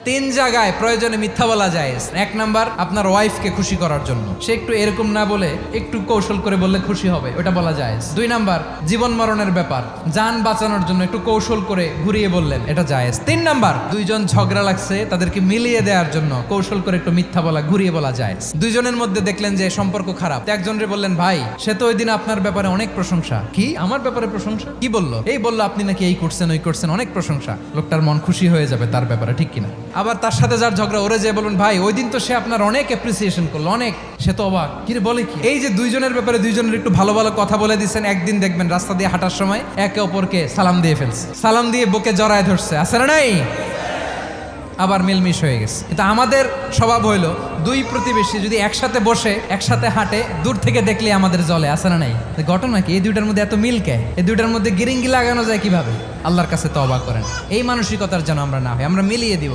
তিন জায়গায় প্রয়োজনে মিথ্যা বলা যায়। এক নাম্বার, আপনার ওয়াইফকে খুশি করার জন্য, সে একটু এরকম না বলে একটু কৌশল করে বললে খুশি হবে, ওটা বলা যায়। দুই নাম্বার, জীবন মরণের ব্যাপার, জান বাঁচানোর জন্য একটু কৌশল করে ঘুরিয়ে বললেন, এটা জায়েজ। তিন নাম্বার, দুইজন ঝগড়া লাগছে তাদেরকে মিলিয়ে দেওয়ার জন্য কৌশল করে একটু মিথ্যা বলা, ঘুরিয়ে বলা যায়। দুইজনের মধ্যে দেখলেন যে সম্পর্ক খারাপ, একজনরে বললেন, ভাই সে তো ওই দিন আপনার ব্যাপারে অনেক প্রশংসা। কি আমার ব্যাপারে প্রশংসা? কি বললো? এই বললো আপনি নাকি এই করছেন ওই করছেন, অনেক প্রশংসা। লোকটার মন খুশি হয়ে যাবে তার ব্যাপারে, ঠিক কিনা? আবার তার সাথে যার ঝগড়া, ওরে যে বলুন, ভাই ওই দিন তো সে আপনার অনেক অ্যাপ্রিসিয়েশন করলো, অনেক, সে তো অবাক, কি রে বলে কি? এই যে দুইজনের ব্যাপারে দুইজনের একটু ভালো ভালো কথা বলে দিচ্ছেন, একদিন দেখবেন রাস্তা দিয়ে হাঁটার সময় একে অপরকে সালাম দিয়ে ফেলছে, সালাম দিয়ে বুকে জড়ায় ধরছে, আছে না নাই? আবার মিলমিশ হয়ে গেছে। কিন্তু আমাদের স্বভাব হইলো, দুই প্রতিবেশী যদি একসাথে বসে একসাথে হাঁটে, দূর থেকে দেখলে আমাদের জলে, আছে না নাই? ঘটনা কি? এই দুইটার মধ্যে এত মিল কে? এই দুইটার মধ্যে গিরিঙ্গি লাগানো যায় কিভাবে? আল্লাহর কাছে তওবা করেন, এই মানসিকতার যেন আমরা না হয়, আমরা মিলিয়ে দিব।